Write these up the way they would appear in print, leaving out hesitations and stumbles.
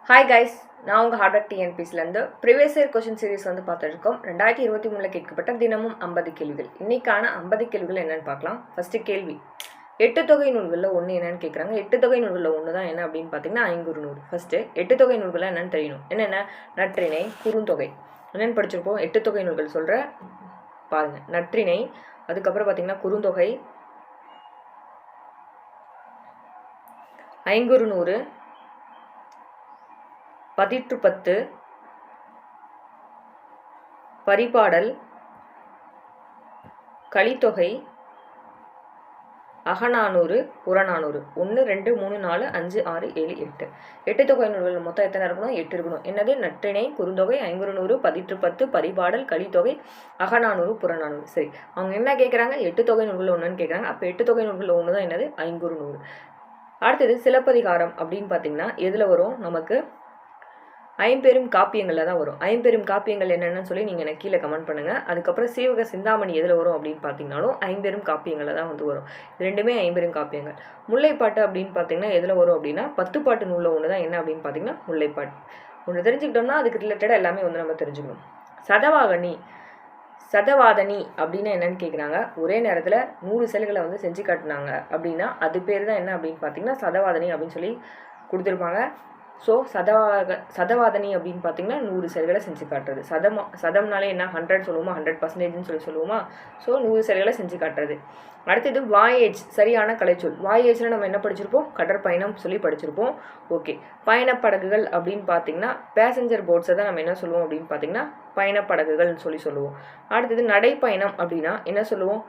Hi guys, நான் உங்கள் ஹார்ட்வர்க் டிஎன்பிசிலேருந்து previous year question series வந்து பார்த்துருக்கோம். 2023 கேட்கப்பட்ட தினமும் 50 கேள்விகள். இன்னைக்கான 50 கேள்விகள் என்னென்னு பார்க்கலாம். ஃபஸ்ட்டு கேள்வி, 8 தொகை நூல்களில் ஒன்று என்னென்னு கேட்குறாங்க. 8 தொகை நூல்களில் ஒன்று தான் என்ன அப்படின்னு பார்த்தீங்கன்னா ஐங்குறுநூறு. ஃபஸ்ட்டு 8 தொகை நூல்கள் என்னென்னு தெரியணும். என்னென்ன? நற்றிணை, குறுந்தொகை. என்னென்னு படிச்சிருப்போம்? 8 தொகை நூல்கள் சொல்கிற பாருங்கள். நற்றிணை, அதுக்கப்புறம் பார்த்தீங்கன்னா குறுந்தொகை, ஐங்குறுநூறு, 10 பரிபாடல், கலித்தொகை, அகநானூறு, புறநானூறு. 1 2 3 4 5 6 7 8. 8 தொகை நூல்கள் மொத்தம் எத்தனை இருக்கணும்? 8 இருக்கணும். என்னது? நற்றிணை, குறுந்தொகை, ஐங்குறுநூறு, 10 பரிபாடல், கலித்தொகை, அகநானூறு, புறநானூறு. சரி, அவங்க என்ன கேட்குறாங்க? 8 தொகை நூல்கள் ஒன்றுன்னு கேட்குறாங்க. அப்போ 8 தொகை நூல்கள் ஒன்று தான் என்னது? ஐங்குறுநூறு. அடுத்தது சிலப்பதிகாரம் அப்படின்னு பார்த்தீங்கன்னா எதில் வரும்? நமக்கு ஐம்பெரும் காப்பியங்களில் தான் வரும். ஐம்பெரும் காப்பியங்கள் என்னென்னு சொல்லி நீங்கள் எனக்கு கீழே கமெண்ட் பண்ணுங்கள். அதுக்கப்புறம் சீவக சிந்தாமணி எதில் வரும் அப்படின்னு பார்த்தீங்கன்னாலும் ஐம்பெரும் காப்பியங்களில் தான் வந்து வரும். ரெண்டுமே ஐம்பெரும் காப்பியங்கள். முல்லைப்பாட்டு அப்படின்னு பார்த்தீங்கன்னா எதில் வரும் அப்படின்னா 10 பாட்டு நூலில் ஒன்று தான் என்ன அப்படின்னு பார்த்தீங்கன்னா முல்லைப்பாட்டு. ஒன்று தெரிஞ்சுக்கிட்டோம்னா அதுக்கு ரிலேட்டடாக எல்லாமே வந்து நம்ம தெரிஞ்சுக்கணும். சதவாதனி அப்படின்னா என்னன்னு கேட்குறாங்க. ஒரே நேரத்தில் 100 செயல்களை வந்து செஞ்சு காட்டினாங்க அப்படின்னா அது பேர் தான் என்ன அப்படின்னு பார்த்தீங்கன்னா சதவாதனி அப்படின்னு சொல்லி கொடுத்துருப்பாங்க. ஸோ சதவாதனி அப்படின்னு பார்த்தீங்கன்னா 100 செயல்களை செஞ்சு காட்டுறது. சதம்னாலே என்ன? 100 சொல்லுவோமா? 100% சொல்லுவோமா? ஸோ 100 செயல்களை செஞ்சு காட்டுறது. அடுத்தது வாயேஜ், சரியான கலைச்சொல். வாயேஜில் நம்ம என்ன படிச்சிருப்போம்? கடற்பயணம் சொல்லி படிச்சிருப்போம். ஓகே, பயணப்படகுகள் அப்படின்னு பார்த்தீங்கன்னா பேசஞ்சர் போட்ஸை தான் நம்ம என்ன சொல்லுவோம் அப்படின்னு பார்த்தீங்கன்னா பயணப்படகுகள்னு சொல்லுவோம். அடுத்தது நடைப்பயணம் அப்படின்னா என்ன சொல்லுவோம்?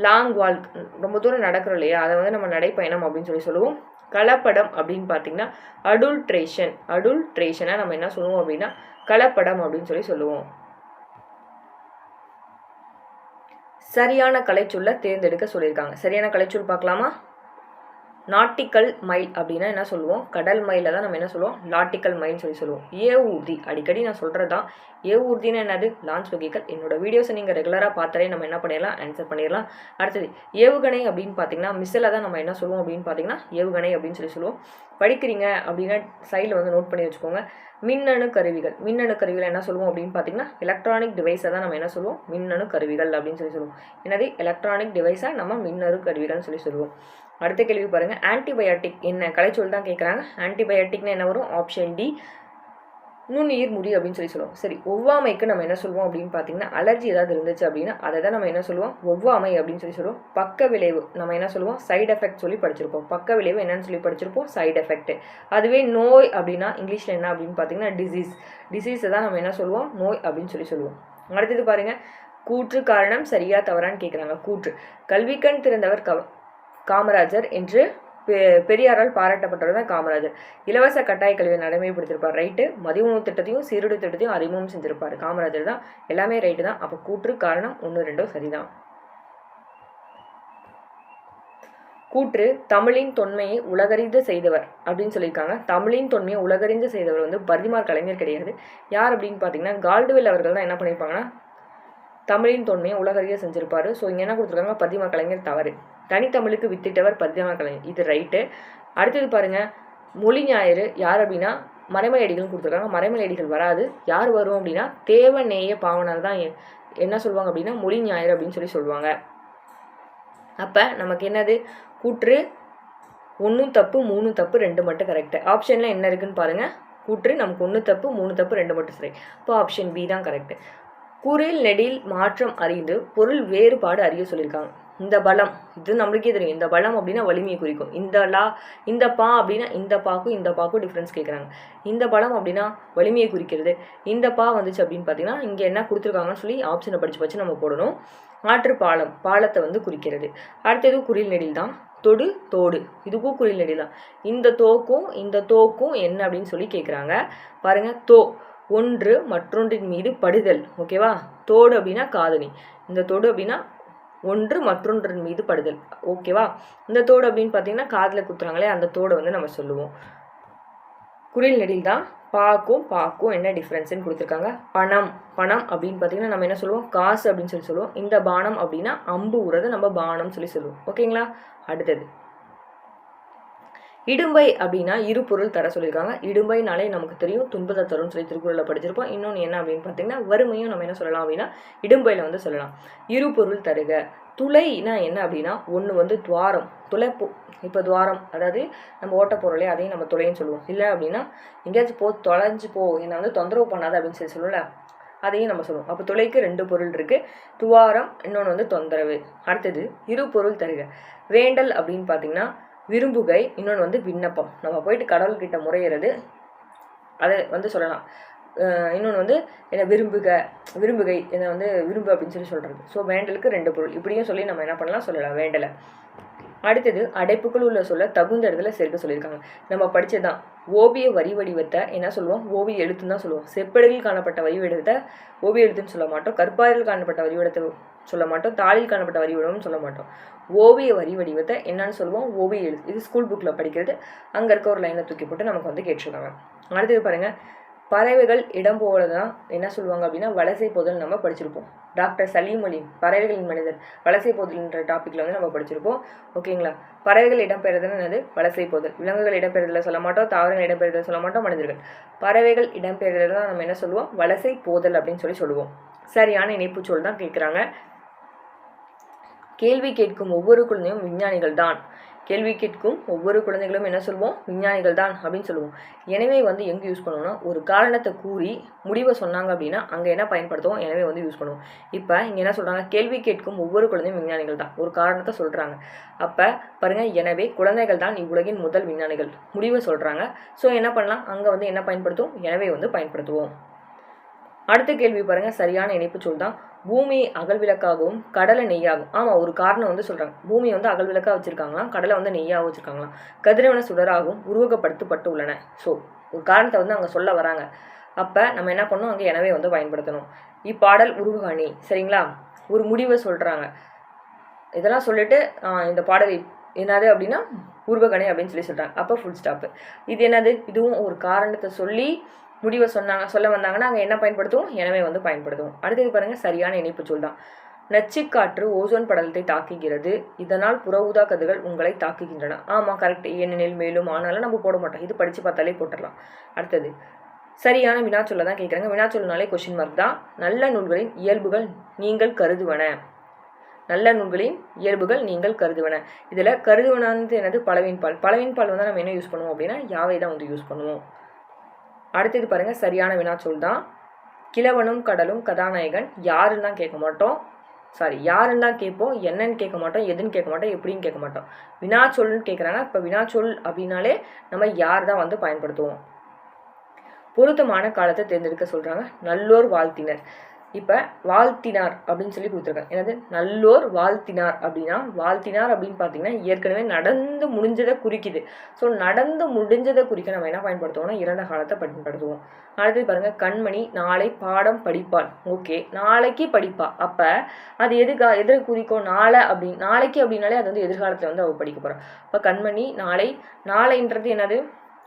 லாங் வால்க், ரொம்ப தூரம் நடக்கிறோம் இல்லையா, அதை வந்து நம்ம நடைப்பயணம் அப்படின்னு சொல்லுவோம். கலப்படம் அப்படின்னு பார்த்தீங்கன்னா அடுல்ட்ரேஷனை நம்ம என்ன சொல்லுவோம் அப்படின்னா கலப்படம் அப்படின்னு சொல்லுவோம். சரியான கலைச்சொல்லை தேர்ந்தெடுக்க சொல்லியிருக்காங்க. சரியான கலைச்சொல் பார்க்கலாமா? நாட்டிக்கல் மைல் அப்படின்னா என்ன சொல்லுவோம்? கடல் மைல தான் நம்ம என்ன சொல்லுவோம்? நாட்டிக்கல் மைல்னு சொல்லுவோம். ஏவூர்தி, அடிக்கடி நான் சொல்கிறது தான். ஏவூர்தின்னு என்னது? லான்ச் வகைகள். என்னோட வீடியோஸை நீங்கள் ரெகுலராக பார்த்தாலே நம்ம என்ன பண்ணிடலாம்? ஆன்சர் பண்ணிடலாம். அடுத்தது ஏவுகணை அப்படின்னு பார்த்தீங்கன்னா மிஸ்ஸில் தான் நம்ம என்ன சொல்லுவோம் அப்படின்னு பார்த்தீங்கன்னா ஏவுகணை அப்படின்னு சொல்லுவோம். படிக்கிறீங்க அப்படின்னா சைடில் வந்து நோட் பண்ணி வச்சுக்கோங்க. மின்னணு கருவிகள் என்ன சொல்லுவோம் அப்படின்னு பார்த்தீங்கன்னா எலக்ட்ரானிக் டிவைஸை தான் நம்ம என்ன சொல்லுவோம்? மின்னணு கருவிகள் அப்படின்னு சொல்லுவோம். என்னது? எலக்ட்ரானிக் டிவைஸை நம்ம மின்னணு கருவிகள்னு சொல்லுவோம். அடுத்த கேள்வி பாருங்கள். ஆன்டிபயாட்டிக் என்ன? கலைச்சொல் தான் கேட்குறாங்க. ஆன்டிபயாட்டிக்னு என்ன வரும்? ஆப்ஷன் டி, நுண்ணுயிர் முடி அப்படின்னு சொல்லுவோம். சரி, ஒவ்வாமைக்கு நம்ம என்ன சொல்லுவோம் அப்படின்னு பார்த்தீங்கன்னா அலர்ஜி ஏதாவது இருந்துச்சு அப்படின்னா அதை தான் நம்ம என்ன சொல்லுவோம்? ஒவ்வாமை அப்படின்னு சொல்லுவோம். பக்க விளைவு நம்ம என்ன சொல்லுவோம்? சைடு எஃபெக்ட் சொல்லி படிச்சிருப்போம். பக்க விளைவு என்னன்னு சொல்லி படிச்சிருப்போம்? Side effect. அதுவே நோய் அப்படின்னா இங்கிலீஷில் என்ன அப்படின்னு பார்த்தீங்கன்னா டிசீஸை தான் நம்ம என்ன சொல்லுவோம்? நோய் அப்படின்னு சொல்லுவோம். அடுத்தது பாருங்கள். கூற்று காரணம் சரியா தவறான்னு கேட்குறாங்க. கூற்று, கல்விக்கண் திறந்தவர் காமராஜர் என்று பெரியாரால் பாராட்டப்பட்டவர் தான் காமராஜர். இலவச கட்டாய கல்வியை நடைமுறைப்படுத்திருப்பார். ரைட்டு. மதிய உணவு திட்டத்தையும் சீருடை திட்டத்தையும் அறிமுகம் செஞ்சிருப்பார் காமராஜர் தான். எல்லாமே ரைட்டு தான். அப்போ கூற்று காரணம் 1 2 சரிதான். கூற்று, தமிழின் தொன்மையை உலகறிந்து செய்தவர் அப்படின்னு சொல்லியிருக்காங்க. தமிழின் தொன்மையை உலகறிந்து செய்தவர் வந்து பர்திமார் கலைஞர் கிடையாது. யார் அப்படின்னு பார்த்தீங்கன்னா கால்டுவெல் அவர்கள் தான் என்ன பண்ணியிருப்பாங்கன்னா தமிழின் தொன்மையை உலகறிய செஞ்சிருப்பாரு. ஸோ இங்கே என்ன கொடுத்துருக்காங்க? பர்திமார் கலைஞர் தவறு. தனித்தமிழுக்கு வித்திட்டவர் பர்திமார் கலைஞர், இது ரைட்டு. அடுத்தது பாருங்க, மொழி ஞாயிறு யார் அப்படின்னா மறைமலை அடிகள்னு கொடுத்துருக்காங்க. மறைமலை அடிகள் வராது. யார் வரும் அப்படின்னா தேவநேய பாவனர் தான் என்ன சொல்லுவாங்க அப்படின்னா மொழி ஞாயிறு அப்படின்னு சொல்லுவாங்க. அப்போ நமக்கு என்னது? கூற்று 1 தப்பு 3 தப்பு 2 மட்டும் கரெக்டு. ஆப்ஷனில் என்ன இருக்குன்னு பாருங்கள். கூற்று நமக்கு 1 தப்பு 3 தப்பு 2 மட்டும் சரி. இப்போ ஆப்ஷன் பி தான் கரெக்டு. குறில் நெடில் மாற்றம் அறிந்து பொருள் வேறுபாடு அறிய சொல்லியிருக்காங்க. இந்த பலம், இது நம்மளுக்கே தெரியும். இந்த பலம் அப்படின்னா வலிமையை குறிக்கும். இந்த பா அப்படின்னா இந்த பாக்கும் டிஃப்ரென்ஸ் கேட்குறாங்க. இந்த பலம் அப்படின்னா வலிமையை குறிக்கிறது. இந்த பா வந்துச்சு அப்படின்னு பார்த்தீங்கன்னா இங்கே என்ன கொடுத்துருக்காங்கன்னு சொல்லி ஆப்ஷனை படித்து நம்ம போடணும். ஆற்று பாலத்தை வந்து குறிக்கிறது. அடுத்தது குறில் நெடில் தான். தோடு இதுக்கும் குறில் நெடில் தான். இந்த தோக்கும் என்ன அப்படின்னு சொல்லி கேட்குறாங்க. பாருங்கள், ஒன்று மற்றொன்றின் மீது படுதல். ஓகேவா? தோடு அப்படின்னா காதணி. இந்த தோடு அப்படின்னா ஒன்று மற்றொன்றின் மீது படுதல். ஓகேவா? இந்த தோடு அப்படின்னு பார்த்தீங்கன்னா காதில் குத்துறாங்களே அந்த தோடை வந்து நம்ம சொல்லுவோம். குறில் நெடில் தான். பாக்கும் என்ன டிஃப்ரென்ஸ்ன்னு கொடுத்துருக்காங்க. பணம் அப்படின்னு பார்த்தீங்கன்னா நம்ம என்ன சொல்லுவோம்? காசு அப்படின்னு சொல்லுவோம். இந்த பானம் அப்படின்னா அம்பு உறது நம்ம பானம் சொல்லுவோம். ஓகேங்களா? அடுத்தது இடும்பை அப்படின்னா இரு பொருள் தர சொல்லியிருக்காங்க. இடும்பைனாலே நமக்கு தெரியும் துன்பத்தை தரும்னு சொல்லி திருக்குறளில் படிச்சிருப்போம். இன்னொன்று என்ன அப்படின்னு பார்த்தீங்கன்னா வறுமையும் நம்ம என்ன சொல்லலாம் அப்படின்னா இடும்பையில் வந்து சொல்லலாம். இரு பொருள் தருக. துளைனா என்ன அப்படின்னா ஒன்று வந்து துவாரம், துளைப்போ. இப்போ துவாரம் அதாவது நம்ம ஓட்ட பொருளே அதையும் நம்ம துளைன்னு சொல்லுவோம். இல்லை அப்படின்னா எங்கேயாச்சும் தொலைஞ்சு போ, என்னை வந்து தொந்தரவு பண்ணாத அப்படின்னு சொல்லி சொல்லுவோம்ல, அதையும் நம்ம சொல்லுவோம். அப்போ துளைக்கு 2 பொருள் இருக்குது, துவாரம், இன்னொன்று வந்து தொந்தரவு. அடுத்தது இரு பொருள் தருக. வேண்டல் அப்படின்னு பார்த்தீங்கன்னா விரும்புகை, இன்னொன்று வந்து விண்ணப்பம். நம்ம போயிட்டு கடவுள்கிட்ட முறையிறது, அதை வந்து சொல்லலாம். இன்னொன்று வந்து என்ன விரும்புகை, என்னை வந்து விரும்பு அப்படின்னு சொல்லி சொல்கிறது. ஸோ வேண்டலுக்கு 2 பொருள், இப்படியும் சொல்லி நம்ம என்ன பண்ணலாம் சொல்லலாம் வேண்டலை. அடுத்தது அடைப்புக்குள் உள்ள சொல்ல தகுந்த இடத்துல சேர்க்க சொல்லியிருக்காங்க. நம்ம படித்ததான் ஓவிய வரி வடிவத்தை என்ன சொல்லுவோம், ஓவிய எழுத்துன்னு தான் சொல்லுவோம். செப்படையில் காணப்பட்ட வரி வடிவத்தை ஓவிய எழுத்துன்னு சொல்ல மாட்டோம். கற்பாறையில் காணப்பட்ட வரி வடிவத்தை சொல்ல மாட்டோம். தாளில் காணப்பட்ட வரி வடிவம்னு சொல்ல மாட்டோம். ஓவிய வரி வடிவத்தை என்னன்னு சொல்லுவோம், ஓவிய எழுத்து. இது ஸ்கூல் புக்கில் படிக்கிறது. அங்கே இருக்க ஒரு லைனை தூக்கி போட்டு நமக்கு வந்து கேட்டிருக்காங்க. அடுத்தது பாருங்கள், பறவைகள் இடம் போல தான் என்ன சொல்லுவாங்க அப்படின்னா வலசை போதல். நம்ம படிச்சிருப்போம். டாக்டர் சலீம் அலி பறவைகளின் மனிதர் வலசை போதல்ன்ற டாப்பிக்கில் வந்து நம்ம படிச்சிருப்போம். ஓகேங்களா? பறவைகள் இடம்பெறுதல் என்னது, வலசை போதல். விலங்குகள் இடம்பெறுதலை சொல்ல மாட்டோம், தாவரங்கள் இடம்பெறுதலை சொல்ல மாட்டோம், மனிதர்கள். பறவைகள் இடம்பெறுதல் தான் நம்ம என்ன சொல்லுவோம், வலசை போதல் அப்படின்னு சொல்லி சொல்லுவோம். சரியான இணைப்பு சொல் தான் கேட்குறாங்க. கேள்வி கேட்கும் ஒவ்வொரு குழந்தையும் விஞ்ஞானிகள் தான். கேள்வி கேட்கும் ஒவ்வொரு குழந்தைகளும் என்ன சொல்லுவோம், விஞ்ஞானிகள் தான் அப்படின்னு சொல்லுவோம். எனவே வந்து எங்கே யூஸ் பண்ணுவோம்னா ஒரு காரணத்தை கூறி முடிவை சொன்னாங்க அப்படின்னா அங்கே என்ன பயன்படுத்துவோம், எனவே வந்து யூஸ் பண்ணுவோம். இப்போ இங்கே என்ன சொல்கிறாங்க, கேள்வி கேட்கும் ஒவ்வொரு குழந்தையும் விஞ்ஞானிகள் தான், ஒரு காரணத்தை சொல்கிறாங்க. அப்போ பாருங்கள், எனவே குழந்தைகள் தான் இவ்வுலகின் முதல் விஞ்ஞானிகள் முடிவை சொல்கிறாங்க. ஸோ என்ன பண்ணலாம், அங்கே வந்து என்ன பயன்படுத்துவோம், எனவே வந்து பயன்படுத்துவோம். அடுத்த கேள்வி பாருங்கள், சரியான இணைப்பு சொல் தான். பூமி அகல் விளக்காகவும் கடலை நெய்யாகும். ஆமாம், ஒரு காரணம் வந்து சொல்கிறாங்க. பூமியை வந்து அகல் விளக்காக வச்சுருக்காங்களாம், கடலை வந்து நெய்யாக வச்சுருக்காங்களாம். கதிரவன சுடராகவும் உருவகப்படுத்தப்பட்டு உள்ளன. ஸோ ஒரு காரணத்தை வந்து அங்கே சொல்ல வராங்க. அப்போ நம்ம என்ன பண்ணணும், அங்கே எனவே வந்து பயன்படுத்தணும். இப்பாடல் உருவகாணி. சரிங்களா? ஒரு முடிவை சொல்கிறாங்க. இதெல்லாம் சொல்லிட்டு இந்த பாடல் என்னது அப்படின்னா உருவகணி அப்படின்னு சொல்லி சொல்கிறாங்க. அப்போ ஃபுல் ஸ்டாப்பு. இது என்னது, இதுவும் ஒரு காரணத்தை சொல்லி முடிவை சொல்ல வந்தாங்கன்னா அங்கே என்ன பயன்படுத்துவோம், எனவே வந்து பயன்படுத்துவோம். அடுத்தது பாருங்கள், சரியான இணைப்பு சொல் தான். நச்சுக்காற்று ஓசோன் படலத்தை தாக்குகிறது, இதனால் புற ஊதா கதிர்கள் உங்களை தாக்குகின்றன. ஆமாம், கரெக்ட். ஏனெனில் மேலும் ஆனாலும் நம்ம போட மாட்டோம், இது படித்து பார்த்தாலே போட்டுடலாம். அடுத்தது சரியான வினாச்சொல்லை தான் கேட்குறாங்க. வினாச்சொல்னாலே கொஷின் மார்க் தான். நல்ல நூல்களின் இயல்புகள் நீங்கள் கருதுவன. நல்ல நூல்களின் இயல்புகள் நீங்கள் கருதுவன. இதில் கருதுவனான்னு என்னது, பலவின்பால். பலவின்பால் வந்து நம்ம என்ன யூஸ் பண்ணுவோம் அப்படின்னா யாவை தான் வந்து யூஸ் பண்ணுவோம். அடுத்தது பாருங்கள், சரியான வினாச்சொல் தான். கிழவனும் கடலும் கதாநாயகன் யாருன்னு தான் கேட்க மாட்டோம். யாருன்னு தான் கேட்போம், என்னன்னு கேட்க மாட்டோம், எதுன்னு கேட்க மாட்டோம், எப்படின்னு கேட்க மாட்டோம். வினாச்சொல்னு கேட்குறாங்க. இப்போ வினாச்சொல் அப்படின்னாலே நம்ம யார் தான் வந்து பயன்படுத்துவோம். பொருத்தமான காலத்தை தேர்ந்தெடுக்க சொல்கிறாங்க. நல்லோர் வாழ்த்தினர். இப்போ வாழ்த்தினார் அப்படின்னு சொல்லி கொடுத்துருக்காங்க. என்னது, நல்லோர் வாழ்த்தினார் அப்படின்னா, வாழ்த்தினார் அப்படின்னு பார்த்தீங்கன்னா ஏற்கனவே நடந்து முடிஞ்சதை குறிக்குது. ஸோ நடந்து முடிஞ்சதை குறிக்க நம்ம என்ன பயன்படுத்துவோம்னா இறந்த காலத்தை பயன்படுத்துவோம். அடுத்தது பாருங்கள், கண்மணி நாளை பாடம் படிப்பாள். ஓகே, நாளைக்கு படிப்பா. அப்போ அது எதிர குறிக்கும், நாளைக்கு அப்படின்னாலே அது வந்து எதிர்காலத்தில் வந்து அவள் படிக்க போகிறாள். அப்போ கண்மணி நாளைன்றது என்னது,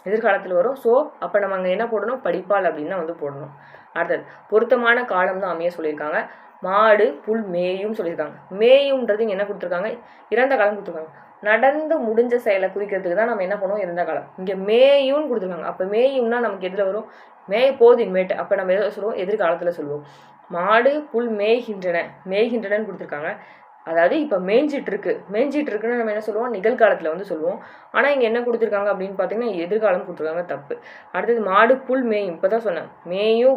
எதிர்காலத்தில் வரும். ஸோ அப்போ நம்ம அங்கே என்ன போடணும், படிப்பாள் அப்படின்னு தான் வந்து போடணும். அடுத்தது பொருத்தமான காலம் தான் அமைய சொல்லியிருக்காங்க. மாடு புல் மேயும் சொல்லியிருக்காங்க. மேயும்ன்றது இங்கே என்ன கொடுத்துருக்காங்க, இறந்த காலம் கொடுத்துருக்காங்க. நடந்து முடிஞ்ச செயலை குறிக்கிறதுக்கு தான் நம்ம என்ன பண்ணுவோம், இறந்த காலம். இங்கே மேயும்னு கொடுத்துருக்காங்க. அப்போ மேயும்னா நமக்கு எதில் வரும், மேய போது இன்மேட்டு. அப்போ நம்ம எதை சொல்லுவோம், எதிர்காலத்தில் சொல்லுவோம். மாடு புல் மேய்கின்றனன்னு கொடுத்துருக்காங்க. அதாவது இப்போ மேய்ஞ்சிட்டு இருக்குன்னு நம்ம என்ன சொல்லுவோம், நிகழ்காலத்தில் வந்து சொல்லுவோம். ஆனால் இங்கே என்ன கொடுத்துருக்காங்க அப்படின்னு பார்த்தீங்கன்னா எதிர்காலம் கொடுத்துருக்காங்க, தப்பு. அடுத்தது மாடு புல் மேயும், இப்போ தான் சொன்னேன்,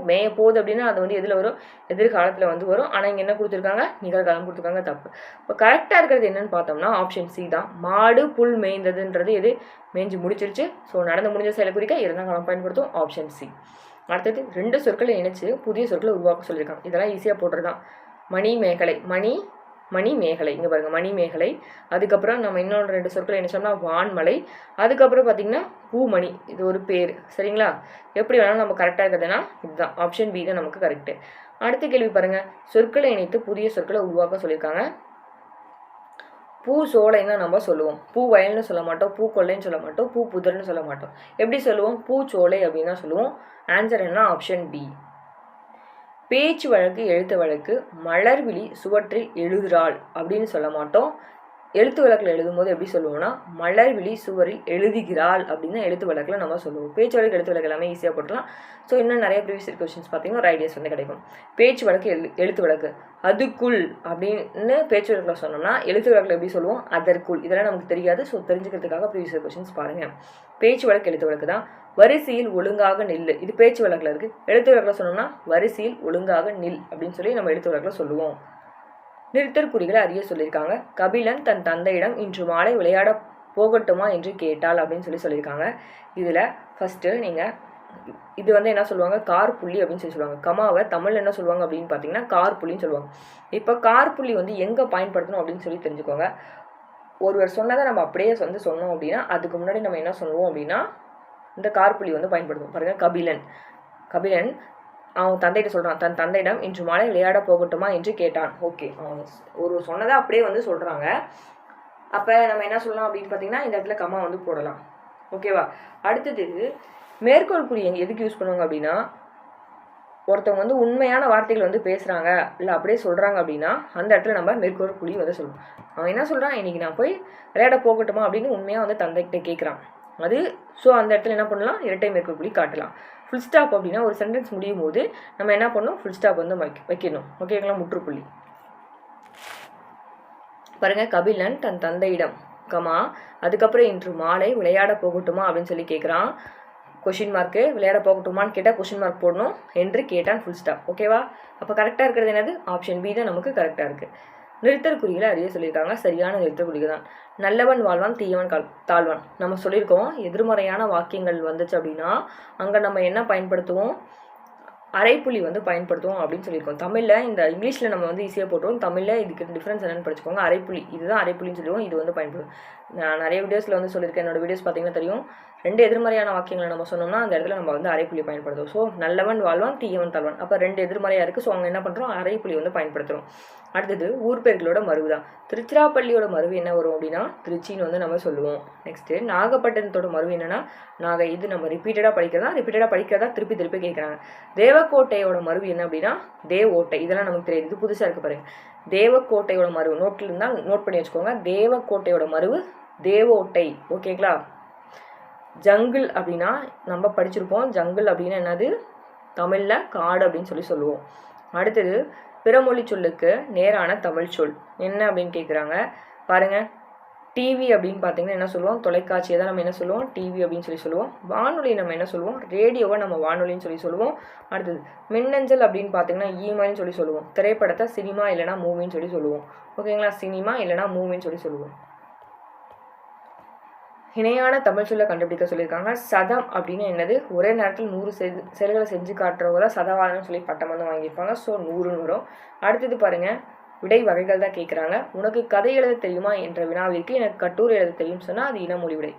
மேய போகுது அப்படின்னா அது வந்து எதில் வரும், எதிர்காலத்தில் வந்து வரும். ஆனால் இங்கே என்ன கொடுத்துருக்காங்க, நிகழ்காலம் கொடுத்துருக்காங்க, தப்பு. இப்போ கரெக்டாக இருக்கிறது என்னன்னு பார்த்தோம்னா ஆப்ஷன் சி தான். மாடு புல் மேய்ந்ததுன்றது எது, மேய்ஞ்சி முடிச்சிருச்சு. ஸோ நடந்து முடிஞ்ச செயலை குறிக்க இறந்த காலம் பயன்படுத்தும், ஆப்ஷன் சி. அடுத்தது 2 சொற்களை இணைச்சு புதிய சொற்களை உருவாக்க சொல்லியிருக்காங்க. இதெல்லாம் ஈஸியாக போட்டுருதான். மணி மேகலை. இங்கே பாருங்கள், மணி மேகலை. அதுக்கப்புறம் நம்ம இன்னொன்று 2 சொற்களை என்ன சொன்னால் வான்மலை. அதுக்கப்புறம் பார்த்திங்கன்னா பூமணி. இது ஒரு பேர். சரிங்களா? எப்படி வேணாலும் நம்ம கரெக்டாக இருக்கிறதுனா இதுதான், ஆப்ஷன் பி தான் நமக்கு கரெக்டு. அடுத்த கேள்வி பாருங்கள், சொற்களை இணைத்து புதிய சொற்களை உருவாக்க சொல்லியிருக்காங்க. பூ சோலைன்னு நம்ம சொல்லுவோம். பூ வயல்னு சொல்ல மாட்டோம், பூ கொள்ளைன்னு சொல்ல மாட்டோம், பூ புதர்னு சொல்ல மாட்டோம். எப்படி சொல்லுவோம், பூ சோலை அப்படின்னு தான் சொல்லுவோம். ஆன்சர் என்ன, ஆப்ஷன் பி. பேச்சு வழக்கு எழுத்து வழக்கு மலர்விழி சுவற்றில் எழுதுறாள் அப்படின்னு சொல்ல மாட்டோம். எழுத்து வழக்கில் எழுதும்போது எப்படி சொல்லுவோம்னா மலர் விழி சுவரில் எழுதுகிறாள் அப்படின்னு எழுத்து வழக்கில் நம்ம சொல்லுவோம். பேச்சு வழக்கு எழுத்து வழக்கு எல்லாமே ஈஸியாக போட்டுலாம். ஸோ இன்னும் நிறைய ப்ரீவியஸ் கொஸ்டின்ஸ் பார்த்தீங்கன்னா ஒரு ஐடியாஸ் வந்து கிடைக்கும். பேச்சு வழக்கு எழுத்து வழக்கு அதுக்குள் அப்படின்னு பேச்சு வழக்கில் சொன்னோம்னா எழுத்து வழக்கில் எப்படி சொல்லுவோம் அதற்குள். இதெல்லாம் நமக்கு தெரியாது. ஸோ தெரிஞ்சுக்கிறதுக்காக ப்ரீவியஸ் கொஸ்டின்ஸ் பாருங்கள். பேச்சு வழக்கு எழுத்து வழக்கு தான். வரிசையில் ஒழுங்காக நில் இது பேச்சு வழக்கில் இருக்குது. எழுத்து வழக்கில் சொன்னோம்னா வரிசையில் ஒழுங்காக நில் அப்படின்னு சொல்லி நம்ம எழுத்து வழக்கில் சொல்லுவோம். நிறுத்தற் குறிகளை அறிய சொல்லியிருக்காங்க. கபிலன் தன் தந்தையிடம் இன்று மாலை விளையாட போகட்டுமா என்று கேட்டாள் அப்படின்னு சொல்லியிருக்காங்க. இதில் ஃபஸ்ட்டு நீங்கள் இது வந்து என்ன சொல்லுவாங்க கார் புள்ளி அப்படின்னு சொல்லுவாங்க. கமாவை தமிழ் என்ன சொல்லுவாங்க அப்படின்னு பார்த்தீங்கன்னா கார் புள்ளின்னு சொல்லுவாங்க. இப்போ கார் புள்ளி வந்து எங்கே பயன்படுத்தணும் அப்படின்னு சொல்லி தெரிஞ்சுக்கோங்க. ஒருவர் சொன்னதை நம்ம அப்படியே வந்து சொன்னோம் அப்படின்னா அதுக்கு முன்னாடி நம்ம என்ன சொல்லுவோம் அப்படின்னா இந்த கார் புள்ளி வந்து பயன்படுத்தும். பாருங்கள், கபிலன் அவன் தந்தைகிட்ட சொல்கிறான், தன் தந்தையிடம் இன்று மாலை விளையாட போகட்டுமா என்று கேட்டான். ஓகே, அவன் ஒரு சொன்னதை அப்படியே வந்து சொல்கிறாங்க. அப்போ நம்ம என்ன சொல்லலாம் அப்படின்னு பார்த்தீங்கன்னா இந்த இடத்துல கம்மா வந்து போடலாம். ஓகேவா? அடுத்தது மேற்கோள் குறி எதுக்கு யூஸ் பண்ணுவாங்க அப்படின்னா ஒருத்தவங்க வந்து உண்மையான வார்த்தைகள் வந்து பேசுகிறாங்க இல்லை அப்படியே சொல்கிறாங்க அப்படின்னா அந்த இடத்துல நம்ம மேற்கோள் குறி வந்து சொல்லுவோம். அவன் என்ன சொல்கிறான், இன்றைக்கி நான் போய் விளையாட போகட்டுமா அப்படின்னு உண்மையாக வந்து தந்தைகிட்ட கேட்குறான். அது ஸோ அந்த இடத்துல என்ன பண்ணலாம், இரட்டை மேற்கோள் குறி காட்டலாம். ஃபுல் ஸ்டாப் அப்படின்னா ஒரு சென்டென்ஸ் முடியும் போது நம்ம என்ன பண்ணணும், ஃபுல் ஸ்டாப் வந்து வைக்கணும். ஓகேங்களா? முற்றுப்புள்ளி. பாருங்கள், கபிலன் தன் தந்தையிடம் கமா அதுக்கப்புறம் இன்று மாலை விளையாட போகட்டுமா அப்படின்னு சொல்லி கேட்குறான். கொஷின் மார்க்கு விளையாட போகட்டுமான்னு கேட்டால் கொஷின் மார்க் போடணும். என்று கேட்டான் ஃபுல் ஸ்டாப். ஓகேவா? அப்போ கரெக்டாக இருக்கிறது என்னது, ஆப்ஷன் பி தான் நமக்கு கரெக்டாக இருக்குது. நிறுத்தற் குறிகளை அறிய சொல்லியிருக்காங்க. சரியான நிறுத்தற் குறிகள் தான். நல்லவன் வாழ்வான் தீயவன் தாழ்வான் நம்ம சொல்லியிருக்கோம். எதிர்மறையான வாக்கியங்கள் வந்துச்சு அப்படின்னா அங்கே நம்ம என்ன பயன்படுத்துவோம், அரைப்புள்ளி வந்து பயன்படுத்துவோம் அப்படின்னு சொல்லியிருக்கோம். தமிழில் இந்த இங்கிலீஷில் நம்ம வந்து ஈஸியாக போட்டுருவோம். தமிழில் இதுக்கு டிஃப்ரென்ஸ் என்னென்னு படிச்சுக்கோங்க. அரைப்புள்ளி இதுதான் அரைப்புள்ளின்னு சொல்லுவோம். இது வந்து பயன்படும். நான் நிறைய வீடியோஸில் வந்து சொல்லியிருக்கேன். என்னோடய வீடியோஸ் பார்த்தீங்கன்னா தெரியும். 2 எதிர்மறையான வாக்கியங்களை நம்ம சொன்னோம்னா அந்த இடத்துல நம்ம வந்து அரைப்புள்ளி பயன்படுத்துவோம். ஸோ நல்லவன் வாழ்வான் தீயவன் தாழ்வான். அப்போ 2 எதிர்மறையாக இருக்குது. ஸோ அவங்க என்ன பண்ணுறோம், அரைப்புள்ளி வந்து பயன்படுத்துகிறோம். அடுத்தது ஊர் பேர்களோட மருவு தான். திருச்சிராப்பள்ளியோட மருவு என்ன வரும் அப்படின்னா திருச்சின்னு வந்து நம்ம சொல்லுவோம். நெக்ஸ்ட்டு நாகப்பட்டினத்தோட மருவு என்னென்னா நாகை. இது நம்ம ரிப்பீட்டடாக படிக்கிறதா திருப்பி கேட்குறாங்க. தேவக்கோட்டையோட மருவு என்ன அப்படின்னா தேவோட்டை. இதெல்லாம் நமக்கு தெரியுது. இது புதுசாக இருக்குது பாருங்க. தேவக்கோட்டையோட மருவு நோட்டில் இருந்தால் நோட் பண்ணி வச்சுக்கோங்க. தேவக்கோட்டையோட மருவு தேவோட்டை. ஓகேங்களா? ஜங்கிள் அப்படின்னா நம்ம படிச்சிருப்போம். ஜங்கிள் அப்படின்னா என்னது, தமிழில் காடு அப்படின்னு சொல்லுவோம். அடுத்தது பிறமொழி சொல்லுக்கு நேரான தமிழ் சொல் என்ன அப்படின்னு கேட்குறாங்க. பாருங்கள், டிவி அப்படின்னு பார்த்தீங்கன்னா என்ன சொல்லுவோம், தொலைக்காட்சியை தான் நம்ம என்ன சொல்லுவோம், டிவி அப்படின்னு சொல்லுவோம். வானொலி நம்ம என்ன சொல்லுவோம், ரேடியோவை நம்ம வானொலின்னு சொல்லுவோம். அடுத்தது மின்னஞ்சல் அப்படின்னு பார்த்தீங்கன்னா இமெயில்னு சொல்லுவோம். திரைப்படத்தை சினிமா இல்லைனா மூவின்னு சொல்லுவோம். ஓகேங்களா? சினிமா இல்லைனா மூவின்னு சொல்லுவோம். இணையான தமிழ் சொல்ல கண்டுபிடிக்க சொல்லியிருக்காங்க. சதம் அப்படின்னு என்னது, ஒரே நேரத்தில் 100 செயல்களை செஞ்சு காட்டுறவங்க தான் சதவாதம்னு சொல்லி பட்டம் வந்து வாங்கியிருப்பாங்க. ஸோ 100ன்னு வரும். அடுத்தது பாருங்கள், விடை வகைகள் தான் கேட்குறாங்க. உனக்கு கதை எழுத தெரியுமா என்ற வினாவிற்கு எனக்கு கட்டுரை எழுத தெரியும்னு சொன்னால் அது இனமொழி விடை.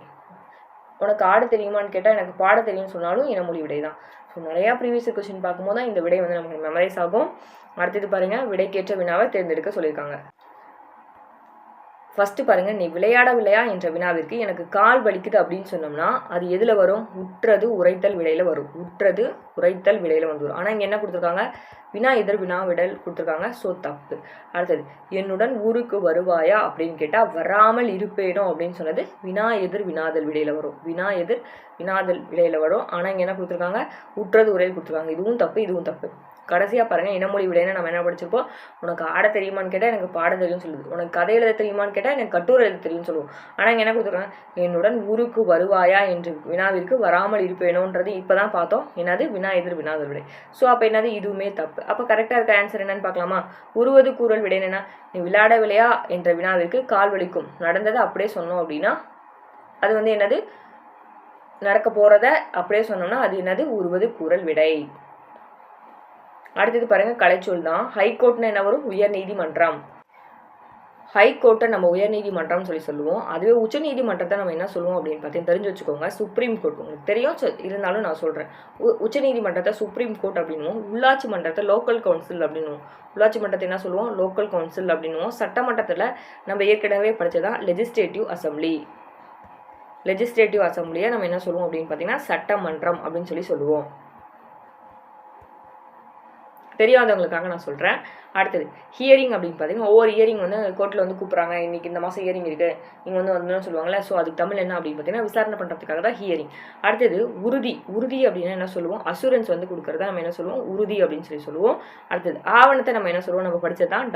உனக்கு ஆட தெரியுமான்னு கேட்டால் எனக்கு பாட தெரியும்னு சொன்னாலும் இனமொழி விடை தான். ஸோ நிறையா ப்ரீவியஸ் கொஸ்டின் பார்க்கும்போது தான் இந்த விடை வந்து நமக்கு மெமரைஸ் ஆகும். அடுத்தது பாருங்கள், விடைக்கேற்ற வினாவை தேர்ந்தெடுக்க சொல்லியிருக்காங்க. ஃபஸ்ட்டு பாருங்கள், நீ விளையாடவில்லையா என்ற வினாவிற்கு எனக்கு கால் வலிக்குது அப்படின்னு சொன்னோம்னா அது எதில் வரும், உற்றது உரைத்தல் விடையில் வரும். உற்றது உரைத்தல் விடையில் வந்துடும். ஆனால் இங்கே என்ன கொடுத்துருக்காங்க, வினா எதிர் வினா விடல் கொடுத்துருக்காங்க. ஸோ தப்பு. அடுத்தது, என்னுடன் ஊருக்கு வருவாயா அப்படின்னு கேட்டால் வராமல் இருப்பேனோ அப்படின்னு சொன்னது வினா எதிர் வினாதல் விடையில் வரும். வினா எதிர் வினாதல் விடையில் வரும். ஆனால் இங்கே என்ன கொடுத்துருக்காங்க, உற்றது உரையில் கொடுத்துருக்காங்க. இதுவும் தப்பு, இதுவும் தப்பு. கடைசியாக பாருங்கள், இனமொழி விடைன்னு நம்ம என்ன படிச்சிருப்போம், உனக்கு ஆட தெரியுமான்னு கேட்டால் எனக்கு பாட தெரியும்னு சொல்லுது. உனக்கு கதை எழுத தெரியுமான்னு கேட்டால் எனக்கு கட்டுரை எழுத தெரியும்னு சொல்லுவோம். ஆனால் இங்கே என்ன கொடுத்துருக்காங்க, என்னுடன் ஊருக்கு வருவாயா என்று வினாவிற்கு வராமல் இருப்பேனோன்றது இப்போ தான் பார்த்தோம். என்னது, வினா எதிர் வினாதல் விடை. ஸோ அப்போ என்னது, இதுவுமே தப்பு. அப்போ கரெக்டாக இருக்க ஆன்சர் என்னன்னு பார்க்கலாமா. உருவது கூறல் விடை என்னென்னா, நீ விளையாடவில்லையா என்ற வினாவிற்கு கால் வலிக்கும் நடந்ததை அப்படியே சொன்னோம் அப்படின்னா அது வந்து என்னது, நடக்க போகிறத அப்படியே சொன்னோம்னா அது என்னது, உருவது கூறல் விடை. அடுத்தது பாருங்கள், கலைச்சொல் தான். ஹைகோர்ட்னு என்ன வரும், உயர் நீதிமன்றம். ஹைகோர்ட்டை நம்ம உயர் நீதிமன்றம்னு சொல்லுவோம். அதுவே உச்ச நீதிமன்றத்தை நம்ம என்ன சொல்லுவோம் அப்படின்னு பார்த்தீங்கன்னா தெரிஞ்சு வச்சுக்கோங்க, சுப்ரீம் கோர்ட். உங்களுக்கு தெரியும், இருந்தாலும் நான் சொல்கிறேன். உச்ச நீதிமன்றத்தை சுப்ரீம் கோர்ட் அப்படின்னுவோம். உள்ளாட்சி மன்றத்தை லோக்கல் கவுன்சில் அப்படின்னுவோம். உள்ளாட்சி மன்றத்தை என்ன சொல்லுவோம், லோக்கல் கவுன்சில் அப்படின்னுவோம். சட்டமன்றத்தில் நம்ம ஏற்கனவே படித்ததான் லெஜிஸ்லேட்டிவ் அசம்பிளி. லெஜிஸ்லேட்டிவ் அசம்பிளியை நம்ம என்ன சொல்லுவோம் அப்படின்னு பார்த்தீங்கன்னா சட்டமன்றம் அப்படின்னு சொல்லுவோம். தெரியாதவங்களுக்காக நான் சொல்கிறேன். அடுத்தது ஹியரிங் அப்படின்னு பார்த்தீங்கன்னா ஒவ்வொரு ஹியரிங் வந்து கோர்ட்டில் வந்து கூப்பிட்றாங்க, இன்றைக்கி இந்த மாதம் ஹியரிங் இருக்குது, நீங்கள் வந்து வரணும்னு சொல்லுவாங்களே. ஸோ அதுக்கு தமிழ் என்ன அப்படின்னு பார்த்தீங்கன்னா விசாரணை பண்ணுறதுக்காக தான் ஹியரிங். அடுத்தது உறுதி அப்படின்னா என்ன சொல்லுவோம், அசூரன்ஸ் வந்து கொடுக்குறதா நம்ம என்ன சொல்லுவோம், உறுதி அப்படின்னு சொல்லுவோம். அடுத்தது ஆவணத்தை நம்ம என்ன சொல்லுவோம், நம்ம படித்தது தான்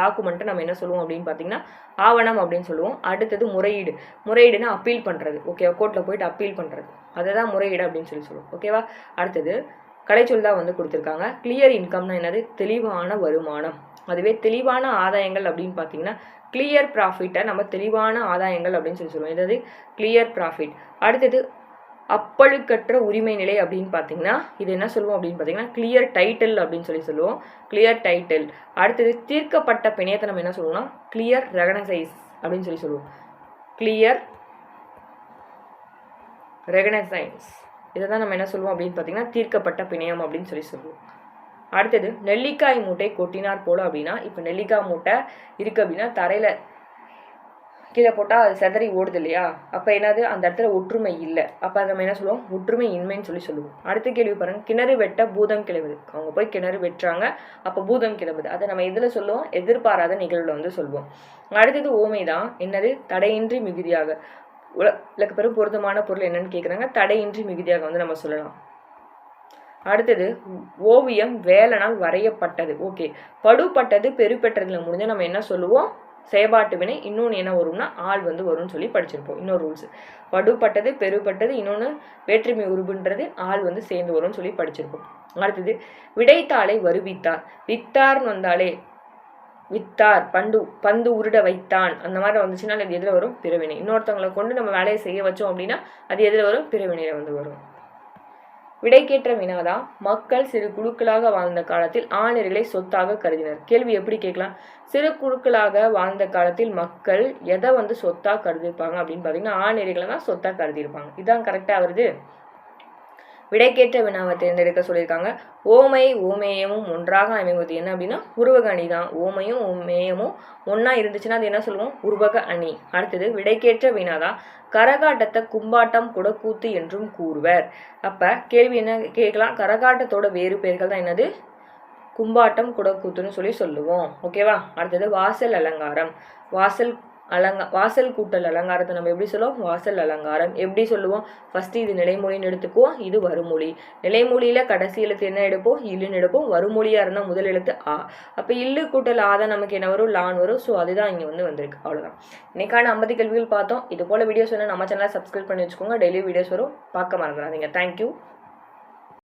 டாக்குமெண்ட்டை நம்ம என்ன சொல்லுவோம் அப்படின்னு பார்த்தீங்கன்னா ஆவணம் அப்படின்னு சொல்லுவோம். அடுத்தது முறையீடுனா அப்பீல் பண்ணுறது. ஓகேவா, கோர்ட்டில் போயிட்டு அப்பீல் பண்ணுறது, அதை தான் முறையீடு அப்படின்னு சொல்லுவோம். ஓகேவா. அடுத்தது கலைச்சொல் தான் வந்து கொடுத்துருக்காங்க. கிளியர் இன்கம்னா என்னது, தெளிவான வருமானம். அதுவே தெளிவான ஆதாயங்கள் அப்படின்னு பார்த்தீங்கன்னா கிளியர் ப்ராஃபிட்டை நம்ம தெளிவான ஆதாயங்கள் அப்படின்னு சொல்லுவோம். இது கிளியர் ப்ராஃபிட். அடுத்தது அப்பழுக்கற்ற உரிமை நிலை அப்படின்னு பார்த்தீங்கன்னா இது என்ன சொல்லுவோம் அப்படின்னு பார்த்தீங்கன்னா கிளியர் டைட்டில் அப்படின்னு சொல்லுவோம். Clear title. அடுத்தது தீர்க்கப்பட்ட பிணையத்தை நம்ம என்ன சொல்லுவோம்னா கிளியர் ரெகனைசைஸ் அப்படின்னு சொல்லுவோம். கிளியர் ரெகனைசைஸ். இதை தான் நம்ம என்ன சொல்லுவோம் அப்படின்னு பார்த்தீங்கன்னா தீர்க்கப்பட்ட பிணையம் அப்படின்னு சொல்லுவோம். அடுத்தது நெல்லிக்காய் மூட்டை கொட்டினார் போல அப்படின்னா இப்போ நெல்லிக்காய் மூட்டை இருக்குது அப்படின்னா தரையில் கீழே போட்டால் அது செதறி ஓடுது இல்லையா, அப்போ என்னது அந்த இடத்துல ஒற்றுமை இல்லை, அப்போ அதை நம்ம என்ன சொல்லுவோம், ஒற்றுமை இன்மைன்னு சொல்லுவோம். அடுத்த கேள்வி பாருங்கள், கிணறு வெட்ட பூதம் கிளம்புது. அவங்க போய் கிணறு வெட்டுறாங்க, அப்போ பூதம் கிளம்புது. அதை நம்ம எதில் சொல்லுவோம், எதிர்பாராத நிகழ்வில் வந்து சொல்லுவோம். அடுத்தது ஓமை தான். என்னது, தடையின்றி மிகுதியாக. உலக பெரும் பொருத்தமான பொருள் என்னன்னு கேட்குறாங்க, தடையின்றி மிகுதியாக வந்து நம்ம சொல்லலாம். அடுத்தது ஓவியம் வேலனால் வரையப்பட்டது. ஓகே, படுபட்டது பெருப்பெற்றதுல முடிஞ்ச நம்ம என்ன சொல்லுவோம், செயற்பாட்டு வினை. இன்னொன்று என்ன வரும்னா ஆள் வந்து வரும்னு சொல்லி படிச்சிருப்போம். இன்னொரு ரூல்ஸ், படுபட்டது பெருப்பட்டது, இன்னொன்று வேற்றுமை உருபுன்றது ஆள் வந்து சேர்ந்து வரும்னு சொல்லி படிச்சிருப்போம். அடுத்தது விடைத்தாளை வருவித்தார். வித்தார்னு வந்தாலே வித்தார், பந்து உருட வைத்தான், அந்த மாதிரி வந்துச்சுன்னா அது எதில் வரும், பிறவினை. இன்னொருத்தவங்களை கொண்டு நம்ம வேலையை செய்ய வச்சோம் அப்படின்னா அது எதில் வரும், பிறவினையில வந்து வரும். விடைக்கேற்ற வினாதான். மக்கள் சிறு குழுக்களாக வாழ்ந்த காலத்தில் ஆணிரைகளை சொத்தாக கருதினர். கேள்வி எப்படி கேட்கலாம், சிறு குழுக்களாக வாழ்ந்த காலத்தில் மக்கள் எதை வந்து சொத்தாக கருதிருப்பாங்க அப்படின்னு பார்த்தீங்கன்னா ஆணிரைகளை தான் சொத்தாக கருதியிருப்பாங்க. இதுதான் கரெக்டாக வருது. விடைக்கேற்ற வினாவை தேர்ந்தெடுக்க சொல்லியிருக்காங்க. ஓமேயமும் ஒன்றாக அமைவது என்ன அப்படின்னா உருவக அணி தான். ஓமையும் ஓமேயமும் ஒன்றா இருந்துச்சுன்னா அது என்ன சொல்லுவோம், உருவக அணி. அடுத்தது விடைக்கேற்ற வினாதான். கரகாட்டத்தை கும்பாட்டம் குடக்கூத்து என்றும் கூறுவர். அப்போ கேள்வி என்ன கேட்கலாம், கரகாட்டத்தோட வேறு பெயர்கள் தான் என்னது, கும்பாட்டம் குடக்கூத்துன்னு சொல்லுவோம். ஓகேவா. அடுத்தது வாசல் அலங்காரம். வாசல் கூட்டல் அலங்காரத்தை நம்ம எப்படி சொல்லுவோம், வாசல் அலங்காரம். எப்படி சொல்லுவோம், ஃபர்ஸ்ட் இது நிலைமொழின்னு எடுத்துக்குவோம், இது வருமொழி. நிலைமொழியில கடைசி எழுத்து என்ன எடுப்போம், இல்லுன்னு எடுப்போம். வருமொழியா இருந்தால் முதல் எழுத்து ஆ. அப்போ இல்லு கூட்டல் ஆதான் நமக்கு என்ன வரும், லான் வரும். ஸோ அதுதான் இங்கே வந்து வந்திருக்கு. அவ்வளோதான். இன்னைக்கான 50 கேள்விகள் பார்த்தோம். இது போல வீடியோஸ் வேணும் நம்ம சேனலை சப்ஸ்கிரைப் பண்ணி வச்சுக்கோங்க. டெய்லி வீடியோஸ் வரும், பார்க்க மறந்துடாதீங்க. தேங்க்யூ.